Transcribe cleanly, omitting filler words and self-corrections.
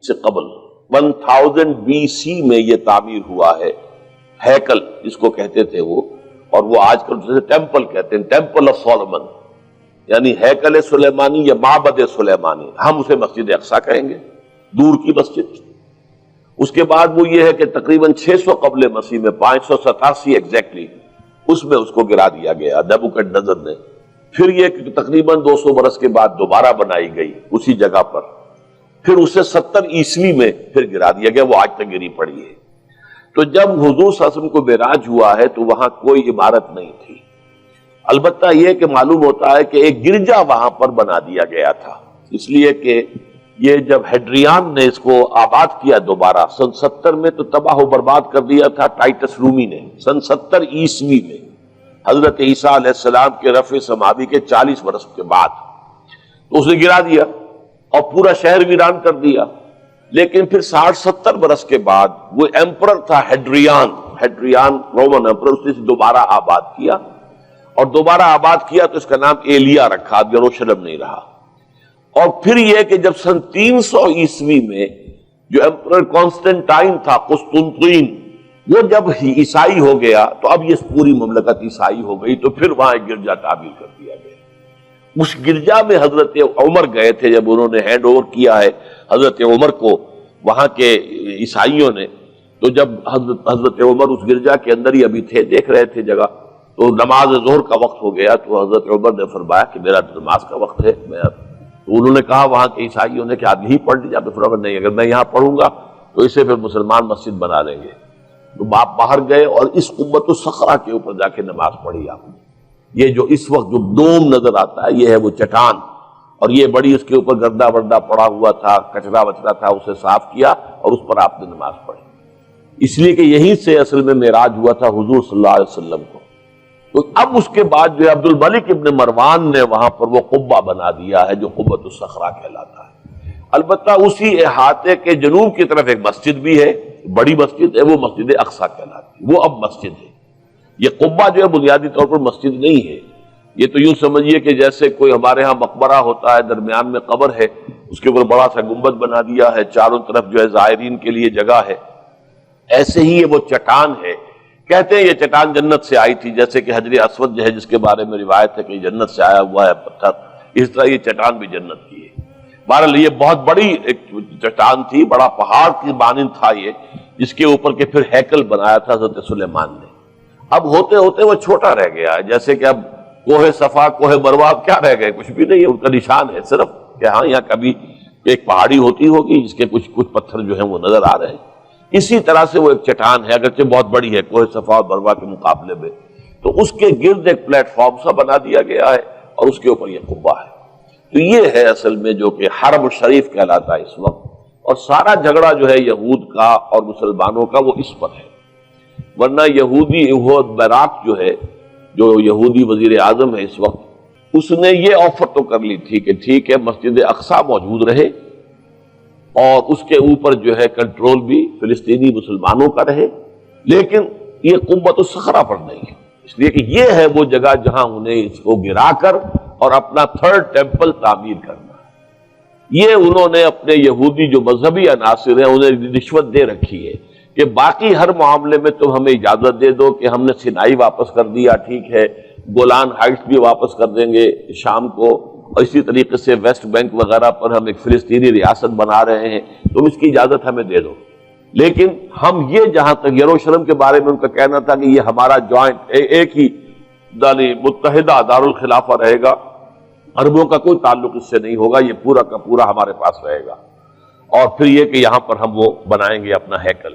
سے قبل 1000 BC میں یہ تعمیر ہوا ہے، ہیکل جس کو کہتے تھے وہ، اور وہ آج کل جیسے ٹیمپل کہتے ہیں، ٹیمپل آف سولومن، یعنی ہیکل سلیمانی یا معبد سلیمانی، ہم اسے مسجد اقصی کہیں گے، دور کی مسجد۔ اس کے بعد وہ یہ ہے کہ تقریباً 600 قبل مسیح میں 587 ایگزیکٹلی اس میں اس کو گرا دیا گیا نیبوکڈنیزر نے۔ پھر یہ کہ تقریباً 200 برس کے بعد دوبارہ بنائی گئی اسی جگہ پر، پھر اسے 70 عیسوی میں پھر گرا دیا گیا، وہ آج تک گری پڑی ہے۔ تو جب حضور صلی اللہ علیہ وسلم کو معراج ہوا ہے تو وہاں کوئی عمارت نہیں تھی، البتہ یہ کہ معلوم ہوتا ہے کہ ایک گرجا وہاں پر بنا دیا گیا تھا، اس لیے کہ یہ جب ہیڈریان نے اس کو آباد کیا دوبارہ سن 70 میں تو تباہ و برباد کر دیا تھا ٹائٹس رومی نے سن 70 عیسوی میں، حضرت عیسیٰ علیہ السلام کے رفع سماوی کے 40 برس کے بعد، تو اس نے گرا دیا اور پورا شہر ویران کر دیا۔ لیکن پھر 60-70 برس کے بعد وہ ایمپرر تھا ہیڈریان رومن ایمپرر، اس نے دوبارہ آباد کیا، اور دوبارہ آباد کیا تو اس کا نام ایلیا رکھا، اب یروشلم نہیں رہا۔ اور پھر یہ کہ جب سن 300 عیسوی میں جو ایمپرر کانسٹنٹائن تھا قسطنطین، وہ جب عیسائی ہو گیا تو اب یہ پوری مملکت عیسائی ہو گئی، تو پھر وہاں ایک گرجا تعمیر کر دیا گیا۔ اس گرجا میں حضرت عمر گئے تھے، جب انہوں نے ہینڈ اوور کیا ہے حضرت عمر کو وہاں کے عیسائیوں نے، تو جب حضرت عمر اس گرجا کے اندر ہی ابھی تھے، دیکھ رہے تھے جگہ، تو نماز ظہر کا وقت ہو گیا، تو حضرت عمر نے فرمایا کہ میرا نماز کا وقت ہے، تو انہوں نے کہا وہاں کے عیسائیوں نے کہ آپ یہی پڑھ لیجیے، تو فرمایا نہیں، اگر میں یہاں پڑھوں گا تو اسے پھر مسلمان مسجد بنا لیں گے۔ تو باپ باہر گئے اور اس قبۃ الصخرہ کے اوپر جا کے نماز پڑھی آپ نے۔ یہ جو اس وقت جو دوم نظر آتا ہے یہ ہے وہ چٹان، اور یہ بڑی اس کے اوپر گردہ وردہ پڑا ہوا تھا، کچرا وچرا تھا، اسے صاف کیا اور اس پر آپ نے نماز پڑھی، اس لیے کہ یہیں سے اصل میں معراج ہوا تھا حضور صلی اللہ علیہ وسلم کو۔ تو اب اس کے بعد جو عبد الملک ابن مروان نے وہاں پر وہ قبہ بنا دیا ہے جو قبۃ الصخرہ کہلاتا ہے۔ البتہ اسی احاطے کے جنوب کی طرف ایک مسجد بھی ہے، بڑی مسجد ہے، وہ مسجد اقصی کہلاتی ہے، وہ اب مسجد ہے۔ یہ قبہ جو ہے بنیادی طور پر مسجد نہیں ہے، یہ تو یوں سمجھیے کہ جیسے کوئی ہمارے ہاں مقبرہ ہوتا ہے، درمیان میں قبر ہے، اس کے اوپر بڑا سا گنبد بنا دیا ہے، چاروں طرف جو ہے زائرین کے لیے جگہ ہے، ایسے ہی یہ وہ چٹان ہے۔ کہتے ہیں یہ چٹان جنت سے آئی تھی، جیسے کہ حجر اسود جو ہے جس کے بارے میں روایت ہے کہ جنت سے آیا ہوا ہے پتھر، اس طرح یہ چٹان بھی جنت کی ہے۔ بہرحال یہ بہت بڑی ایک چٹان تھی، بڑا پہاڑ کی مانند تھا یہ، جس کے اوپر کے پھر ہیکل بنایا تھا حضرت سلیمان نے۔ اب ہوتے ہوتے وہ چھوٹا رہ گیا ہے، جیسے کہ اب کوہ صفا کوہ مروہ کیا رہ گئے، کچھ بھی نہیں ہے، ان کا نشان ہے صرف کہ ہاں یہاں کبھی ایک پہاڑی ہوتی ہوگی جس کے کچھ پتھر جو ہیں وہ نظر آ رہے ہیں۔ اسی طرح سے وہ ایک چٹان ہے، اگرچہ بہت بڑی ہے کوہ صفا اور مروہ کے مقابلے میں، تو اس کے گرد ایک پلیٹ فارم سا بنا دیا گیا ہے اور اس کے اوپر یہ قبہ ہے۔ تو یہ ہے اصل میں جو کہ حرم شریف کہلاتا ہے اس وقت، اور سارا جھگڑا جو ہے یہود کا اور مسلمانوں کا وہ اس پر ہے۔ ورنہ یہودی براک جو ہے، جو یہودی وزیر اعظم ہے اس وقت، اس نے یہ آفر تو کر لی تھی کہ ٹھیک ہے مسجد اقصی موجود رہے اور اس کے اوپر جو ہے کنٹرول بھی فلسطینی مسلمانوں کا رہے، لیکن یہ قبۃ الصخرہ پر نہیں ہے، اس لیے کہ یہ ہے وہ جگہ جہاں انہیں اس کو گرا کر اور اپنا تھرڈ ٹیمپل تعمیر کرنا ہے۔ یہ انہوں نے اپنے یہودی جو مذہبی عناصر ہیں انہیں رشوت دے رکھی ہے کہ باقی ہر معاملے میں تم ہمیں اجازت دے دو کہ ہم نے سینائی واپس کر دیا، ٹھیک ہے، گولان ہائٹس بھی واپس کر دیں گے شام کو، اور اسی طریقے سے ویسٹ بینک وغیرہ پر ہم ایک فلسطینی ریاست بنا رہے ہیں، تم اس کی اجازت ہمیں دے دو، لیکن ہم یہ جہاں تک یروشلم کے بارے میں ان کا کہنا تھا کہ یہ ہمارا جوائنٹ ایک ہی متحدہ دارالخلافہ رہے گا، عربوں کا کوئی تعلق اس سے نہیں ہوگا، یہ پورا کا پورا ہمارے پاس رہے گا، اور پھر یہ کہ یہاں پر ہم وہ بنائیں گے اپنا ہیکل۔